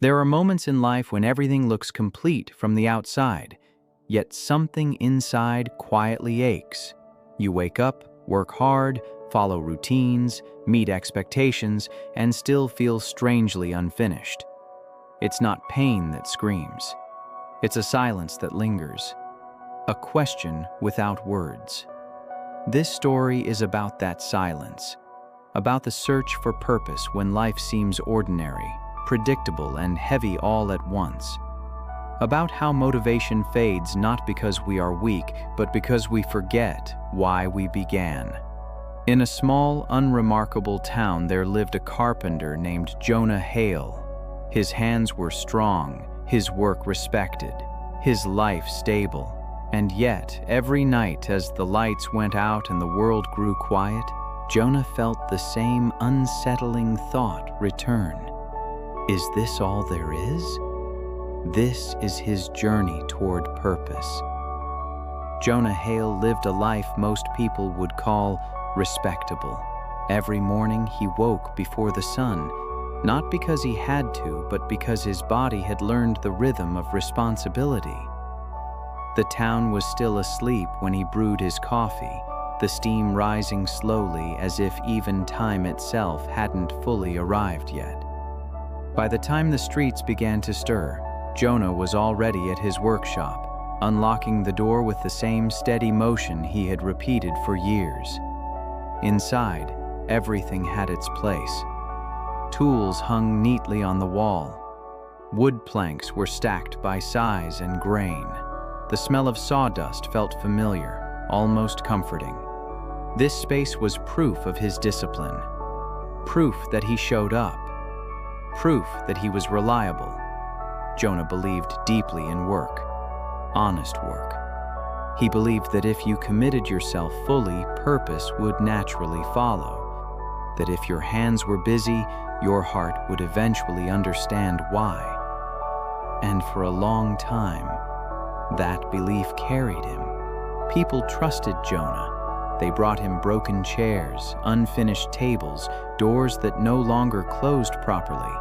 There are moments in life when everything looks complete from the outside, yet something inside quietly aches. You wake up, work hard, follow routines, meet expectations, and still feel strangely unfinished. It's not pain that screams. It's a silence that lingers. A question without words. This story is about that silence, about the search for purpose when life seems ordinary, predictable, and heavy all at once. About how motivation fades not because we are weak, but because we forget why we began. In a small, unremarkable town there lived a carpenter named Jonah Hale. His hands were strong, his work respected, his life stable. And yet, every night as the lights went out and the world grew quiet, Jonah felt the same unsettling thought return. Is this all there is? This is his journey toward purpose. Jonah Hale lived a life most people would call respectable. Every morning he woke before the sun, not because he had to, but because his body had learned the rhythm of responsibility. The town was still asleep when he brewed his coffee, the steam rising slowly as if even time itself hadn't fully arrived yet. By the time the streets began to stir, Jonah was already at his workshop, unlocking the door with the same steady motion he had repeated for years. Inside, everything had its place. Tools hung neatly on the wall. Wood planks were stacked by size and grain. The smell of sawdust felt familiar, almost comforting. This space was proof of his discipline. Proof that he showed up. Proof that he was reliable. Jonah believed deeply in work. Honest work. He believed that if you committed yourself fully, purpose would naturally follow. That if your hands were busy, your heart would eventually understand why. And for a long time, that belief carried him. People trusted Jonah. They brought him broken chairs, unfinished tables, doors that no longer closed properly.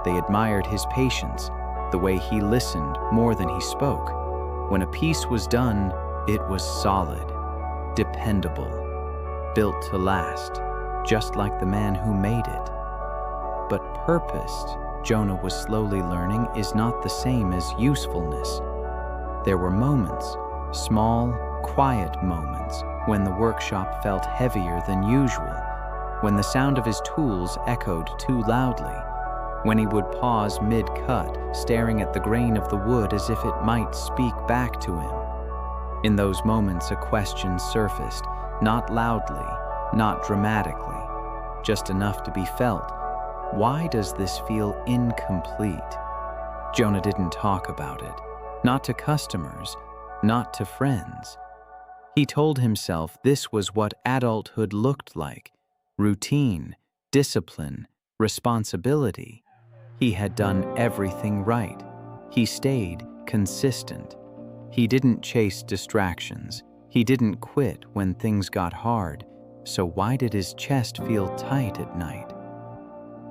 They admired his patience, the way he listened more than he spoke. When a piece was done, it was solid, dependable, built to last, just like the man who made it. But purpose, Jonah was slowly learning, is not the same as usefulness. There were moments, small, quiet moments, when the workshop felt heavier than usual, when the sound of his tools echoed too loudly, when he would pause mid-cut, staring at the grain of the wood as if it might speak back to him. In those moments, a question surfaced, not loudly, not dramatically, just enough to be felt. Why does this feel incomplete? Jonah didn't talk about it. Not to customers, not to friends. He told himself this was what adulthood looked like: routine, discipline, responsibility. He had done everything right. He stayed consistent. He didn't chase distractions. He didn't quit when things got hard. So why did his chest feel tight at night?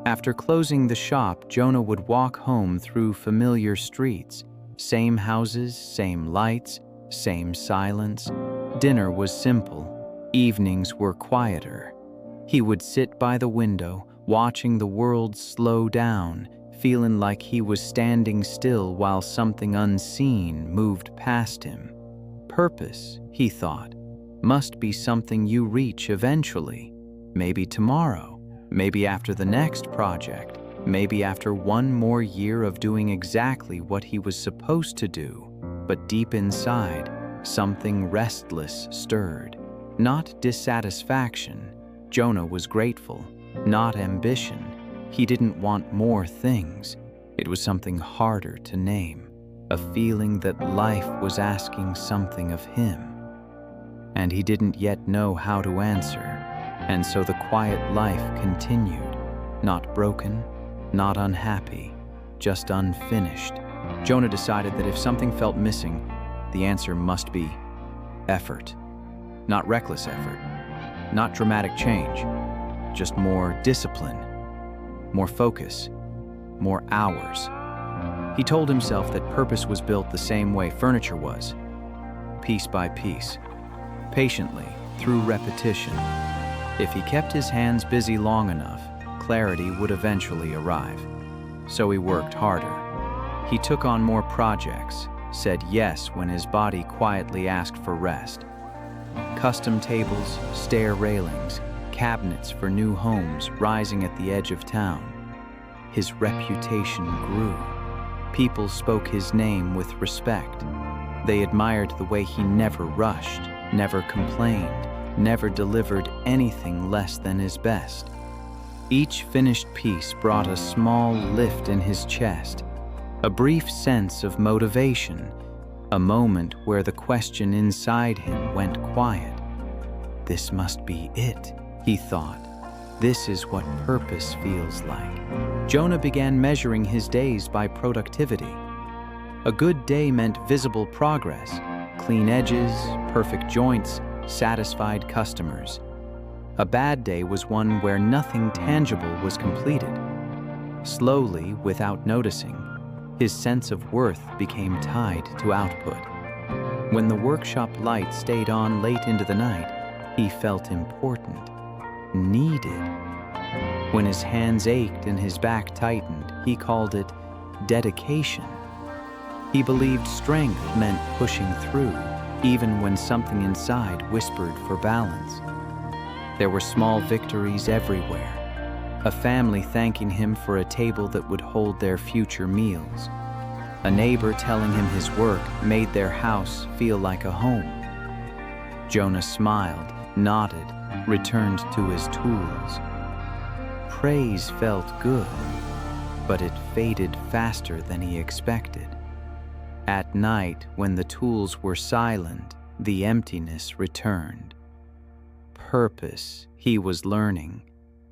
After closing the shop, Jonah would walk home through familiar streets. Same houses, same lights, same silence. Dinner was simple. Evenings were quieter. He would sit by the window, watching the world slow down, feeling like he was standing still while something unseen moved past him. Purpose, he thought, must be something you reach eventually. Maybe tomorrow, maybe after the next project. Maybe after one more year of doing exactly what he was supposed to do. But deep inside, something restless stirred. Not dissatisfaction. Jonah was grateful. Not ambition. He didn't want more things. It was something harder to name. A feeling that life was asking something of him. And he didn't yet know how to answer. And so the quiet life continued. Not broken, not unhappy, just unfinished. Jonah decided that if something felt missing, the answer must be effort. Not reckless effort, not dramatic change, just more discipline, more focus, more hours, He told himself that purpose was built the same way furniture was, piece by piece, patiently, through repetition. If he kept his hands busy long enough, clarity would eventually arrive. So he worked harder. He took on more projects, said yes when his body quietly asked for rest. Custom tables, stair railings, cabinets for new homes rising at the edge of town. His reputation grew. People spoke his name with respect. They admired the way he never rushed, never complained, never delivered anything less than his best. Each finished piece brought a small lift in his chest, a brief sense of motivation, a moment where the question inside him went quiet. This must be it, he thought. This is what purpose feels like. Jonah began measuring his days by productivity. A good day meant visible progress, clean edges, perfect joints, satisfied customers. A bad day was one where nothing tangible was completed. Slowly, without noticing, his sense of worth became tied to output. When the workshop light stayed on late into the night, he felt important, needed. When his hands ached and his back tightened, he called it dedication. He believed strength meant pushing through, even when something inside whispered for balance. There were small victories everywhere. A family thanking him for a table that would hold their future meals. A neighbor telling him his work made their house feel like a home. Jonah smiled, nodded, returned to his tools. Praise felt good, but it faded faster than he expected. At night, when the tools were silent, the emptiness returned. Purpose, he was learning,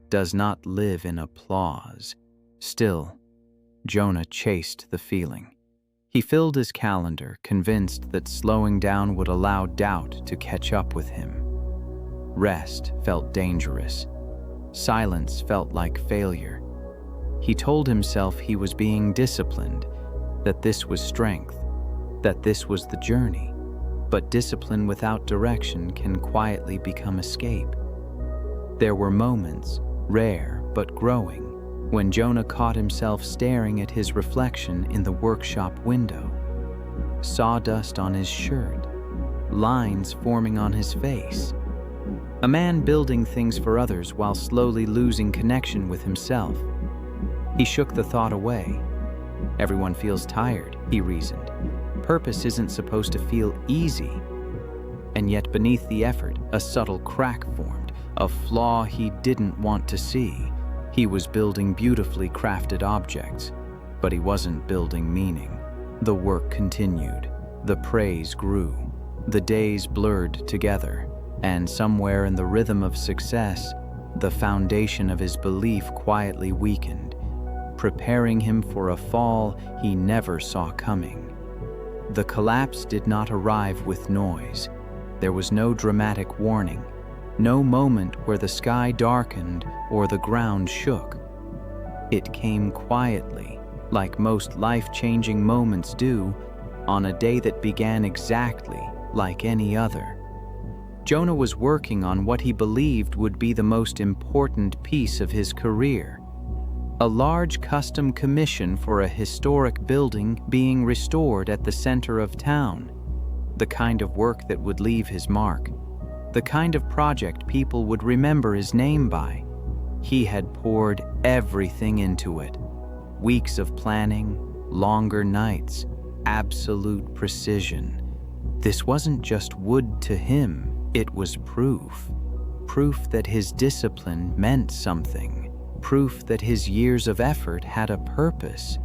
does not live in applause. Still, Jonah chased the feeling. He filled his calendar, convinced that slowing down would allow doubt to catch up with him. Rest felt dangerous. Silence felt like failure. He told himself he was being disciplined, that this was strength, that this was the journey. But discipline without direction can quietly become escape. There were moments, rare but growing, when Jonah caught himself staring at his reflection in the workshop window. Sawdust on his shirt, lines forming on his face. A man building things for others while slowly losing connection with himself. He shook the thought away. Everyone feels tired, he reasoned. Purpose isn't supposed to feel easy. And yet beneath the effort, a subtle crack formed, a flaw he didn't want to see. He was building beautifully crafted objects, but he wasn't building meaning. The work continued. The praise grew. The days blurred together, and somewhere in the rhythm of success, the foundation of his belief quietly weakened, preparing him for a fall he never saw coming. The collapse did not arrive with noise. There was no dramatic warning, no moment where the sky darkened or the ground shook. It came quietly, like most life-changing moments do, on a day that began exactly like any other. Jonah was working on what he believed would be the most important piece of his career. A large custom commission for a historic building being restored at the center of town. The kind of work that would leave his mark. The kind of project people would remember his name by. He had poured everything into it. Weeks of planning, longer nights, absolute precision. This wasn't just wood to him, it was proof. Proof that his discipline meant something. Proof that his years of effort had a purpose.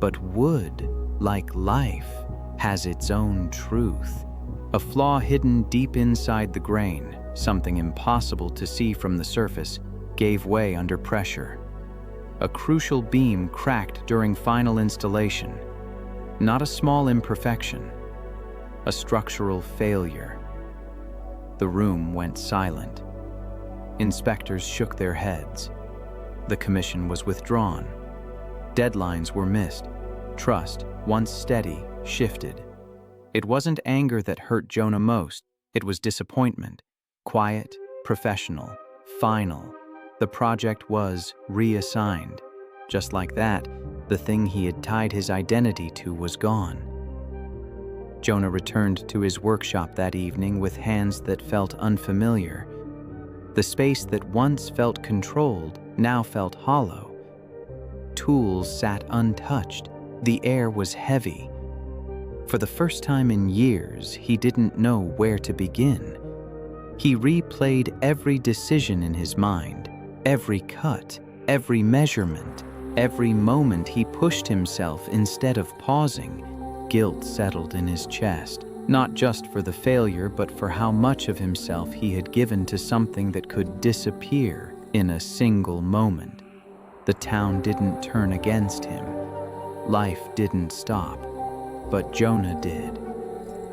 But wood, like life, has its own truth. A flaw hidden deep inside the grain, something impossible to see from the surface, gave way under pressure. A crucial beam cracked during final installation. Not a small imperfection, a structural failure. The room went silent. Inspectors shook their heads. The commission was withdrawn. Deadlines were missed. Trust, once steady, shifted. It wasn't anger that hurt Jonah most, it was disappointment. Quiet, professional, final. The project was reassigned. Just like that, the thing he had tied his identity to was gone. Jonah returned to his workshop that evening with hands that felt unfamiliar. The space that once felt controlled now felt hollow. Tools sat untouched. The air was heavy. For the first time in years, he didn't know where to begin. He replayed every decision in his mind, every cut, every measurement, every moment he pushed himself instead of pausing. Guilt settled in his chest, not just for the failure, but for how much of himself he had given to something that could disappear in a single moment. The town didn't turn against him. Life didn't stop, but Jonah did.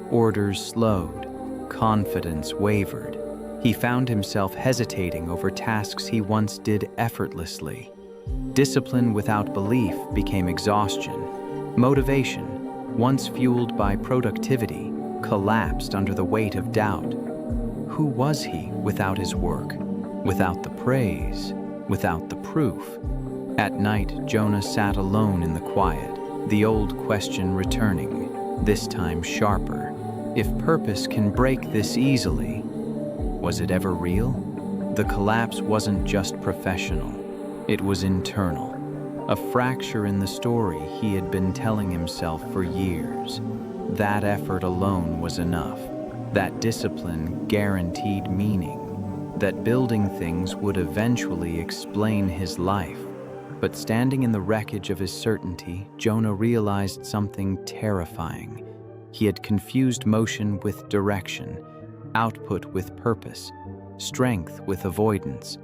Orders slowed, confidence wavered. He found himself hesitating over tasks he once did effortlessly. Discipline without belief became exhaustion. Motivation, once fueled by productivity, collapsed under the weight of doubt. Who was he without his work, without the praise, without the proof? At night, Jonah sat alone in the quiet, the old question returning, this time sharper. If purpose can break this easily, was it ever real? The collapse wasn't just professional, it was internal. A fracture in the story he had been telling himself for years. That effort alone was enough. That discipline guaranteed meaning. That building things would eventually explain his life. But standing in the wreckage of his certainty, Jonah realized something terrifying. He had confused motion with direction, output with purpose, strength with avoidance.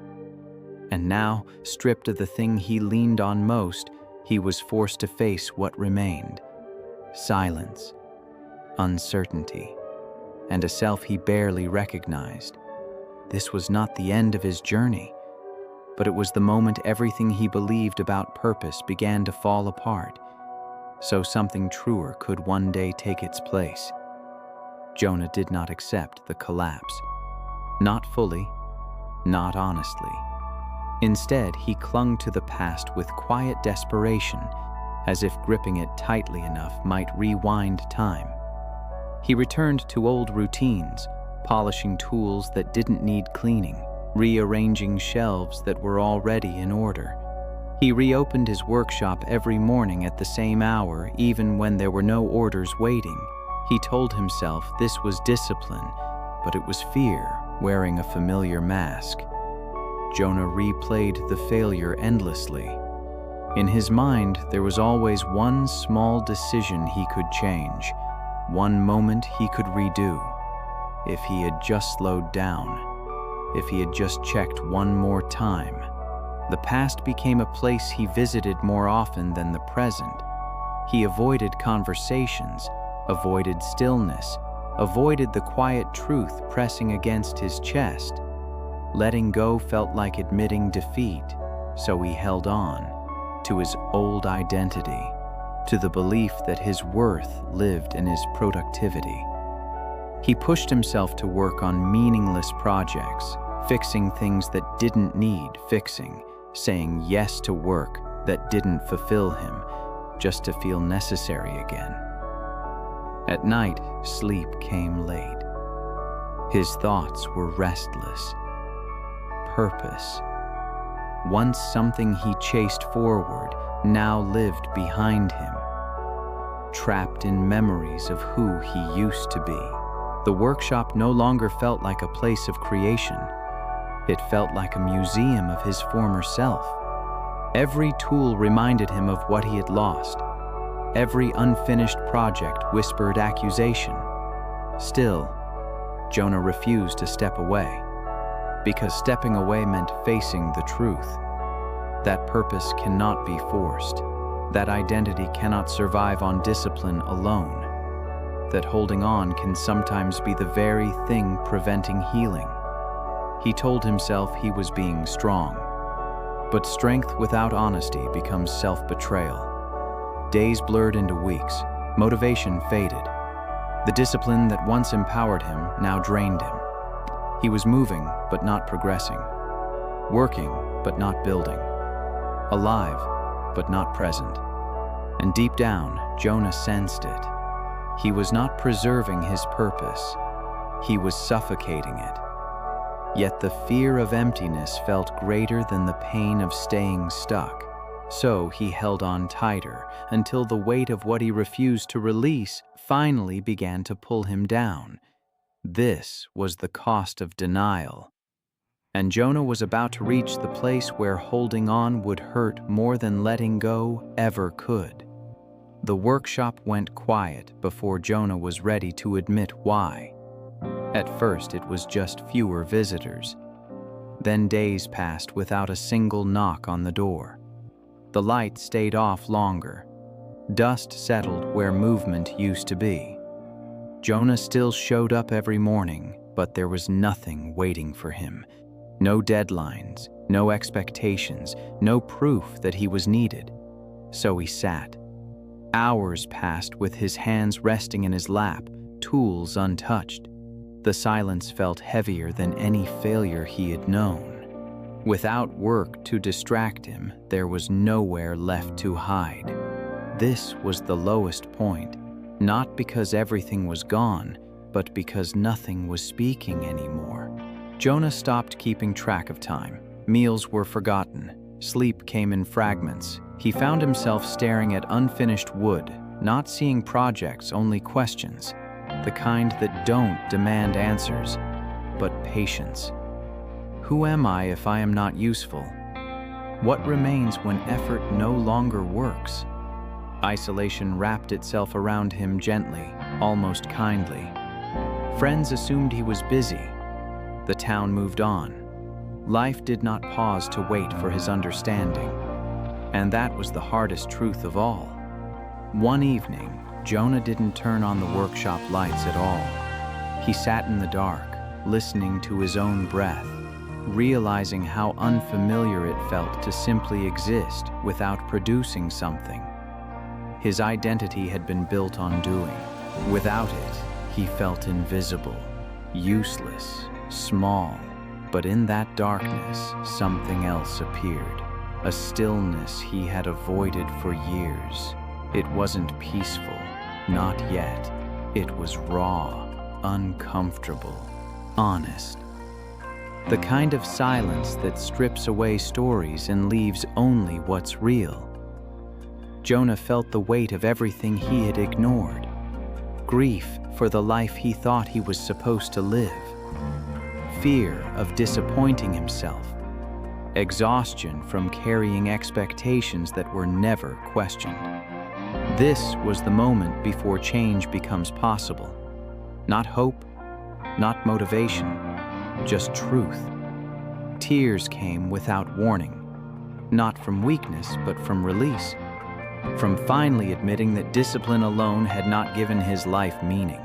And now, stripped of the thing he leaned on most, he was forced to face what remained. Silence, uncertainty, and a self he barely recognized. This was not the end of his journey, but it was the moment everything he believed about purpose began to fall apart, so something truer could one day take its place. Jonah did not accept the collapse. Not fully, not honestly. Instead, he clung to the past with quiet desperation, as if gripping it tightly enough might rewind time. He returned to old routines, polishing tools that didn't need cleaning, rearranging shelves that were already in order. He reopened his workshop every morning at the same hour, even when there were no orders waiting. He told himself this was discipline, but it was fear wearing a familiar mask. Jonah replayed the failure endlessly. In his mind, there was always one small decision he could change, one moment he could redo. If he had just slowed down, if he had just checked one more time. The past became a place he visited more often than the present. He avoided conversations, avoided stillness, avoided the quiet truth pressing against his chest. Letting go felt like admitting defeat, so he held on to his old identity, to the belief that his worth lived in his productivity. He pushed himself to work on meaningless projects, fixing things that didn't need fixing, saying yes to work that didn't fulfill him, just to feel necessary again. At night, sleep came late. His thoughts were restless. Purpose. Once something he chased forward, now lived behind him, trapped in memories of who he used to be. The workshop no longer felt like a place of creation. It felt like a museum of his former self. Every tool reminded him of what he had lost. Every unfinished project whispered accusation. Still, Jonah refused to step away, because stepping away meant facing the truth. That purpose cannot be forced. That identity cannot survive on discipline alone. That holding on can sometimes be the very thing preventing healing. He told himself he was being strong, but strength without honesty becomes self-betrayal. Days blurred into weeks. Motivation faded. The discipline that once empowered him now drained him. He was moving, but not progressing. Working, but not building. Alive, but not present. And deep down, Jonah sensed it. He was not preserving his purpose. He was suffocating it. Yet the fear of emptiness felt greater than the pain of staying stuck. So he held on tighter until the weight of what he refused to release finally began to pull him down. This was the cost of denial. And Jonah was about to reach the place where holding on would hurt more than letting go ever could. The workshop went quiet before Jonah was ready to admit why. At first, it was just fewer visitors. Then days passed without a single knock on the door. The light stayed off longer. Dust settled where movement used to be. Jonah still showed up every morning, but there was nothing waiting for him. No deadlines, no expectations, no proof that he was needed. So he sat. Hours passed with his hands resting in his lap, tools untouched. The silence felt heavier than any failure he had known. Without work to distract him, there was nowhere left to hide. This was the lowest point, not because everything was gone, but because nothing was speaking anymore. Jonah stopped keeping track of time. Meals were forgotten. Sleep came in fragments. He found himself staring at unfinished wood, not seeing projects, only questions. The kind that don't demand answers, but patience. Who am I if I am not useful? What remains when effort no longer works? Isolation wrapped itself around him gently, almost kindly. Friends assumed he was busy. The town moved on. Life did not pause to wait for his understanding. And that was the hardest truth of all. One evening, Jonah didn't turn on the workshop lights at all. He sat in the dark, listening to his own breath, realizing how unfamiliar it felt to simply exist without producing something. His identity had been built on doing. Without it, he felt invisible, useless, small. But in that darkness, something else appeared. A stillness he had avoided for years. It wasn't peaceful, not yet. It was raw, uncomfortable, honest. The kind of silence that strips away stories and leaves only what's real. Jonah felt the weight of everything he had ignored. Grief for the life he thought he was supposed to live. Fear of disappointing himself. Exhaustion from carrying expectations that were never questioned. This was the moment before change becomes possible. Not hope, not motivation, just truth. Tears came without warning, not from weakness, but from release, from finally admitting that discipline alone had not given his life meaning,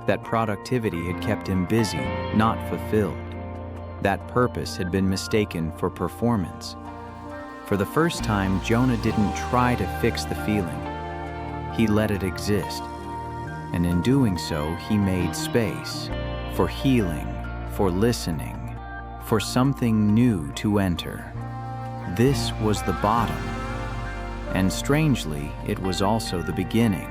that productivity had kept him busy, not fulfilled, that purpose had been mistaken for performance. For the first time, Jonah didn't try to fix the feeling. He let it exist, and in doing so, he made space for healing, for listening, for something new to enter. This was the bottom. And strangely, it was also the beginning,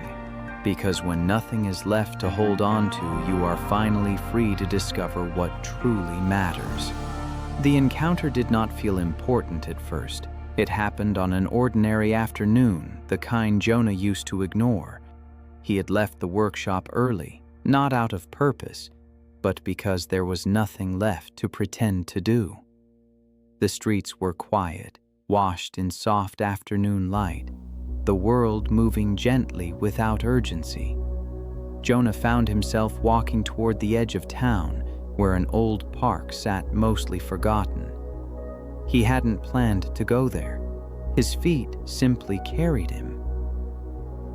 because when nothing is left to hold on to, you are finally free to discover what truly matters. The encounter did not feel important at first. It happened on an ordinary afternoon, the kind Jonah used to ignore. He had left the workshop early, not out of purpose, but because there was nothing left to pretend to do. The streets were quiet, washed in soft afternoon light, the world moving gently without urgency. Jonah found himself walking toward the edge of town, where an old park sat mostly forgotten. He hadn't planned to go there. His feet simply carried him.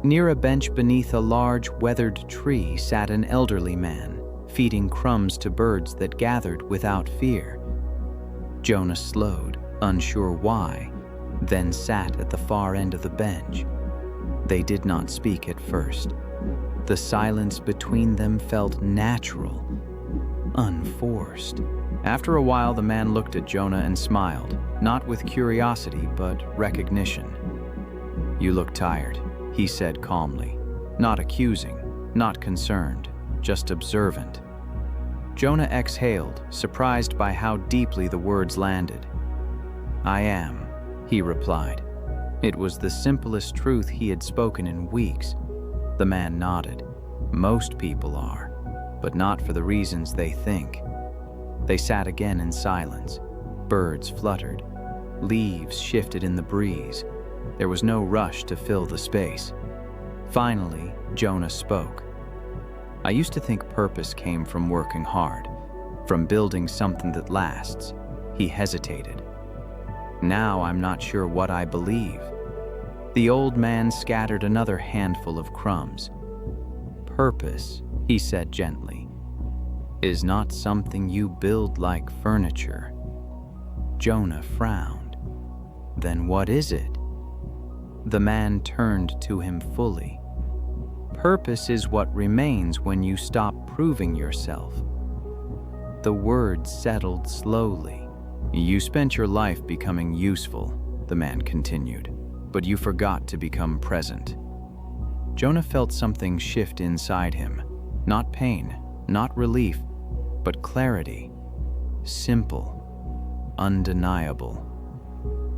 Near a bench beneath a large, weathered tree sat an elderly man, feeding crumbs to birds that gathered without fear. Jonah slowed, unsure why, then sat at the far end of the bench. They did not speak at first. The silence between them felt natural, unforced. After a while, the man looked at Jonah and smiled, not with curiosity, but recognition. "You look tired," he said calmly, not accusing, not concerned, just observant. Jonah exhaled, surprised by how deeply the words landed. "I am," he replied. It was the simplest truth he had spoken in weeks. The man nodded. "Most people are, but not for the reasons they think." They sat again in silence. Birds fluttered. Leaves shifted in the breeze. There was no rush to fill the space. Finally, Jonah spoke. "I used to think purpose came from working hard, from building something that lasts." He hesitated. "Now I'm not sure what I believe." The old man scattered another handful of crumbs. "Purpose," he said gently, "is not something you build like furniture." Jonah frowned. "Then what is it?" The man turned to him fully. "Purpose is what remains when you stop proving yourself." The words settled slowly. "You spent your life becoming useful," the man continued, "but you forgot to become present." Jonah felt something shift inside him. Not pain, not relief, but clarity. Simple, undeniable.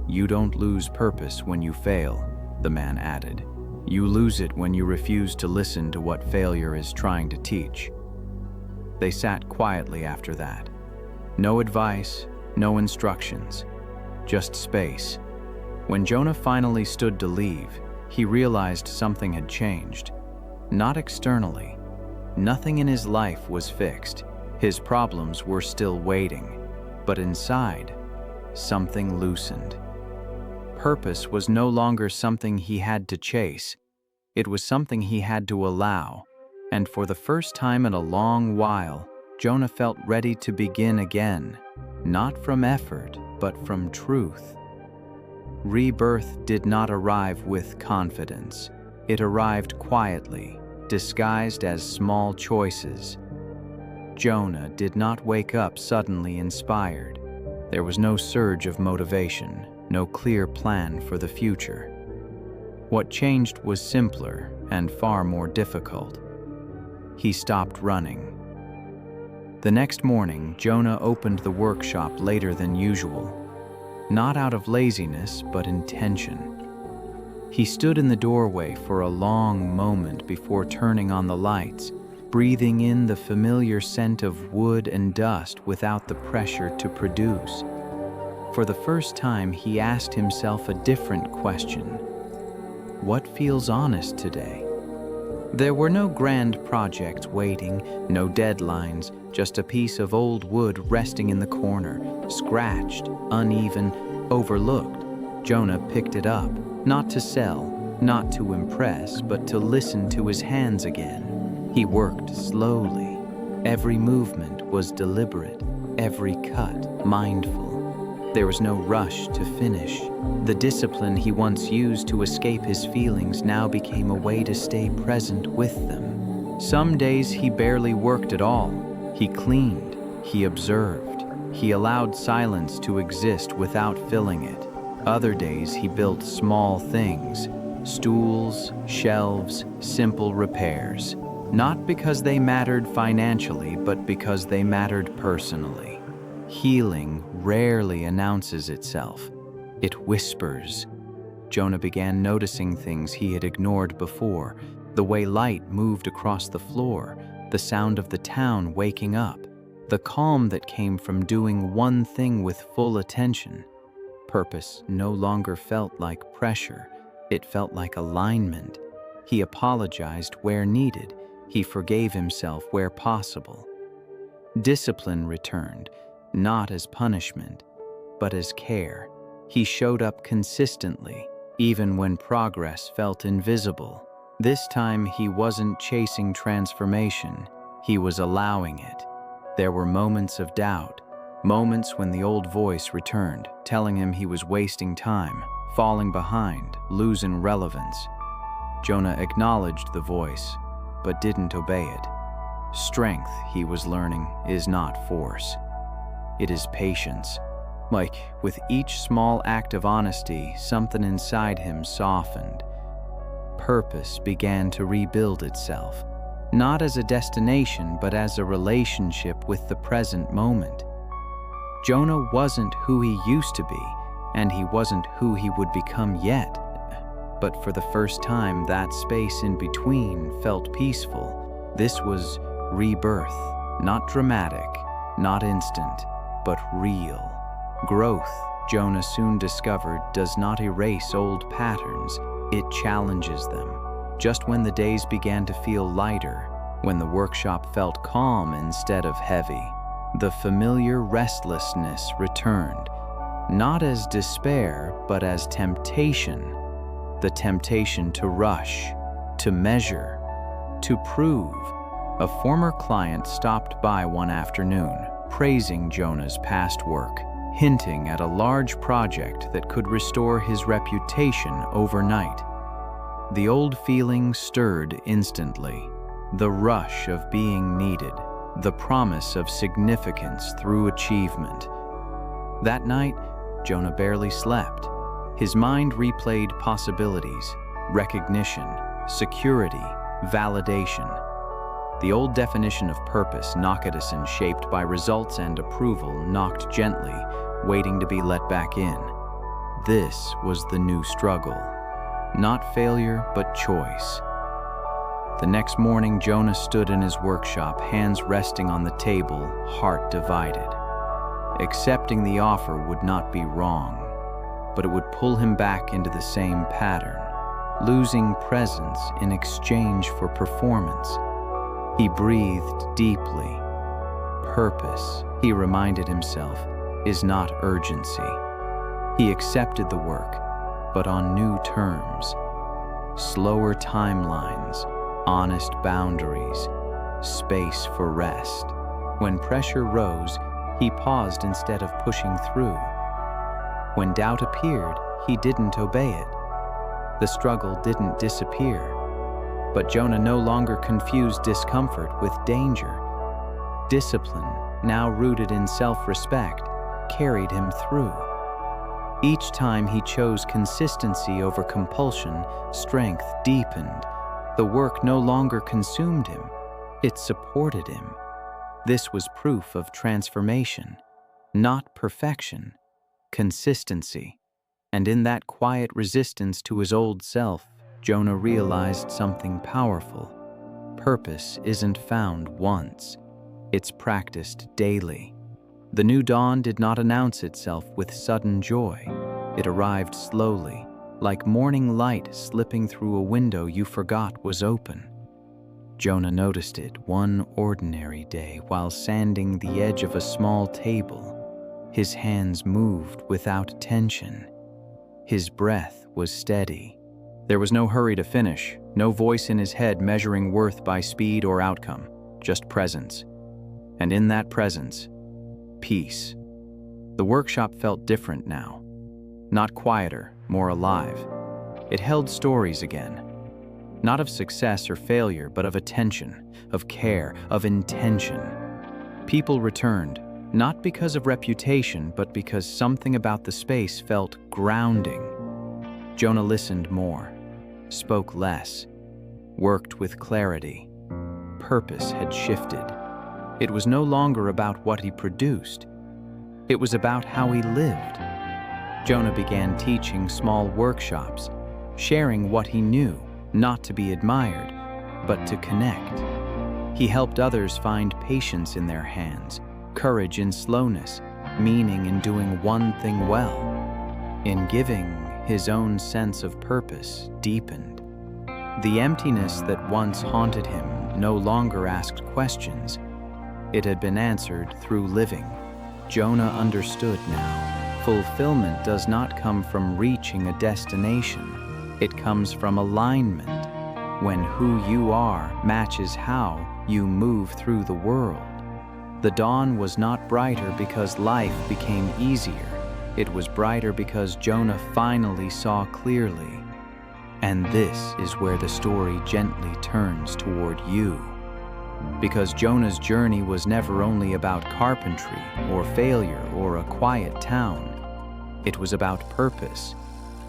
"You don't lose purpose when you fail," the man added. "You lose it when you refuse to listen to what failure is trying to teach." They sat quietly after that. No advice, no instructions, just space. When Jonah finally stood to leave, he realized something had changed. Not externally. Nothing in his life was fixed. His problems were still waiting. But inside, something loosened. Purpose was no longer something he had to chase. It was something he had to allow. And for the first time in a long while, Jonah felt ready to begin again. Not from effort, but from truth. Rebirth did not arrive with confidence. It arrived quietly, disguised as small choices. Jonah did not wake up suddenly inspired. There was no surge of motivation, no clear plan for the future. What changed was simpler and far more difficult. He stopped running. The next morning, Jonah opened the workshop later than usual. Not out of laziness, but intention. He stood in the doorway for a long moment before turning on the lights, breathing in the familiar scent of wood and dust without the pressure to produce. For the first time, he asked himself a different question. What feels honest today? There were no grand projects waiting, no deadlines, just a piece of old wood resting in the corner, scratched, uneven, overlooked. Jonah picked it up, not to sell, not to impress, but to listen to his hands again. He worked slowly. Every movement was deliberate, every cut mindful. There was no rush to finish. The discipline he once used to escape his feelings now became a way to stay present with them. Some days he barely worked at all. He cleaned, he observed, he allowed silence to exist without filling it. Other days he built small things, stools, shelves, simple repairs. Not because they mattered financially, but because they mattered personally. Healing rarely announces itself. It whispers. Jonah began noticing things he had ignored before, the way light moved across the floor, the sound of the town waking up, the calm that came from doing one thing with full attention. Purpose no longer felt like pressure. It felt like alignment. He apologized where needed. He forgave himself where possible. Discipline returned, not as punishment, but as care. He showed up consistently, even when progress felt invisible. This time he wasn't chasing transformation, he was allowing it. There were moments of doubt, moments when the old voice returned, telling him he was wasting time, falling behind, losing relevance. Jonah acknowledged the voice, but didn't obey it. Strength, he was learning, is not force. It is patience. Like, with each small act of honesty, something inside him softened. Purpose began to rebuild itself, not as a destination, but as a relationship with the present moment. Jonah wasn't who he used to be, and he wasn't who he would become yet. But for the first time, that space in between felt peaceful. This was rebirth, not dramatic, not instant, but real. Growth, Jonah soon discovered, does not erase old patterns, it challenges them. Just when the days began to feel lighter, when the workshop felt calm instead of heavy, the familiar restlessness returned, not as despair, but as temptation. The temptation to rush, to measure, to prove. A former client stopped by one afternoon, praising Jonah's past work, hinting at a large project that could restore his reputation overnight. The old feeling stirred instantly, the rush of being needed, the promise of significance through achievement. That night, Jonah barely slept. His mind replayed possibilities, recognition, security, validation. The old definition of purpose, Nakadison, shaped by results and approval, knocked gently, waiting to be let back in. This was the new struggle. Not failure, but choice. The next morning, Jonah stood in his workshop, hands resting on the table, heart divided. Accepting the offer would not be wrong, but it would pull him back into the same pattern, losing presence in exchange for performance. He breathed deeply. Purpose, he reminded himself, is not urgency. He accepted the work, but on new terms. Slower timelines, honest boundaries, space for rest. When pressure rose, he paused instead of pushing through. When doubt appeared, he didn't obey it. The struggle didn't disappear. But Jonah no longer confused discomfort with danger. Discipline, now rooted in self-respect, carried him through. Each time he chose consistency over compulsion, strength deepened. The work no longer consumed him, it supported him. This was proof of transformation, not perfection, consistency. And in that quiet resistance to his old self, Jonah realized something powerful. Purpose isn't found once, it's practiced daily. The new dawn did not announce itself with sudden joy. It arrived slowly, like morning light slipping through a window you forgot was open. Jonah noticed it one ordinary day while sanding the edge of a small table. His hands moved without tension. His breath was steady. There was no hurry to finish, no voice in his head measuring worth by speed or outcome, just presence. And in that presence, peace. The workshop felt different now. Not quieter, more alive. It held stories again. Not of success or failure, but of attention, of care, of intention. People returned, not because of reputation, but because something about the space felt grounding. Jonah listened more, spoke less, worked with clarity. Purpose had shifted. It was no longer about what he produced. It was about how he lived. Jonah began teaching small workshops, sharing what he knew, not to be admired, but to connect. He helped others find patience in their hands, courage in slowness, meaning in doing one thing well. In giving, his own sense of purpose deepened. The emptiness that once haunted him no longer asked questions. It had been answered through living. Jonah understood now. Fulfillment does not come from reaching a destination. It comes from alignment, when who you are matches how you move through the world. The dawn was not brighter because life became easier. It was brighter because Jonah finally saw clearly. And this is where the story gently turns toward you. Because Jonah's journey was never only about carpentry or failure or a quiet town. It was about purpose,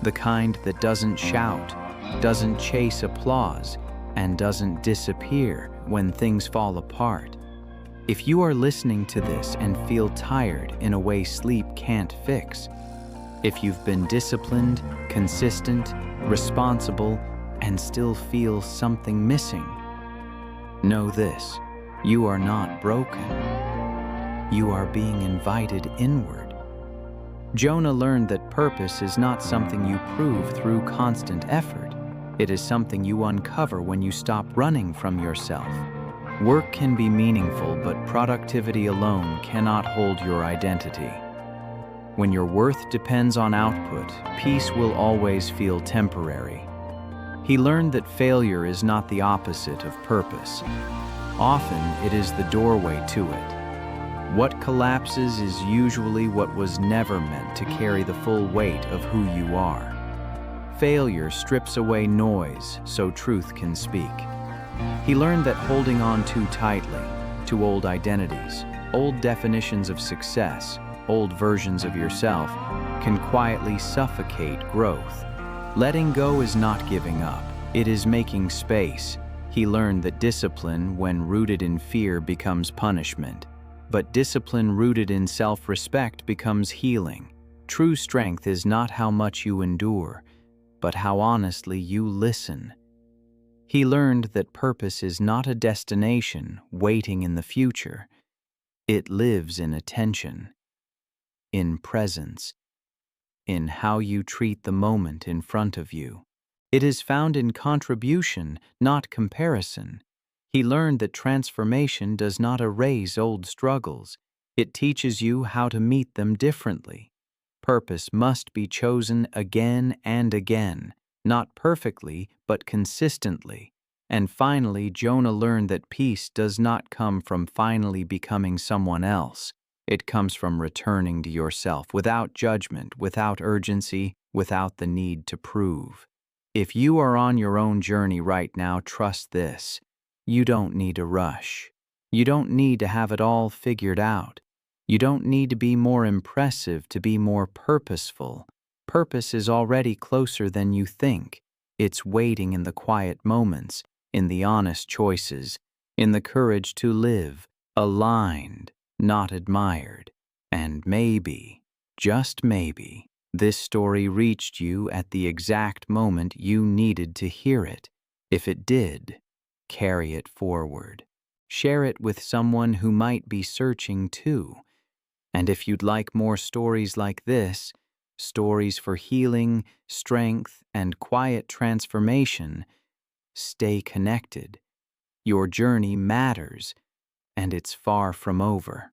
the kind that doesn't shout, doesn't chase applause, and doesn't disappear when things fall apart. If you are listening to this and feel tired in a way sleep can't fix, if you've been disciplined, consistent, responsible, and still feel something missing, know this: you are not broken. You are being invited inward. Jonah learned that purpose is not something you prove through constant effort. It is something you uncover when you stop running from yourself. Work can be meaningful, but productivity alone cannot hold your identity. When your worth depends on output, peace will always feel temporary. He learned that failure is not the opposite of purpose. Often, it is the doorway to it. What collapses is usually what was never meant to carry the full weight of who you are. Failure strips away noise so truth can speak. He learned that holding on too tightly to old identities, old definitions of success, old versions of yourself, can quietly suffocate growth. Letting go is not giving up, it is making space. He learned that discipline, when rooted in fear, becomes punishment. But discipline rooted in self-respect becomes healing. True strength is not how much you endure, but how honestly you listen. He learned that purpose is not a destination waiting in the future. It lives in attention, in presence, in how you treat the moment in front of you. It is found in contribution, not comparison. He learned that transformation does not erase old struggles. It teaches you how to meet them differently. Purpose must be chosen again and again, not perfectly, but consistently. And finally, Jonah learned that peace does not come from finally becoming someone else. It comes from returning to yourself without judgment, without urgency, without the need to prove. If you are on your own journey right now, trust this: you don't need to rush. You don't need to have it all figured out. You don't need to be more impressive to be more purposeful. Purpose is already closer than you think. It's waiting in the quiet moments, in the honest choices, in the courage to live, aligned, not admired. And maybe, just maybe, this story reached you at the exact moment you needed to hear it. If it did, carry it forward. Share it with someone who might be searching too. And if you'd like more stories like this, stories for healing, strength, and quiet transformation, stay connected. Your journey matters, and it's far from over.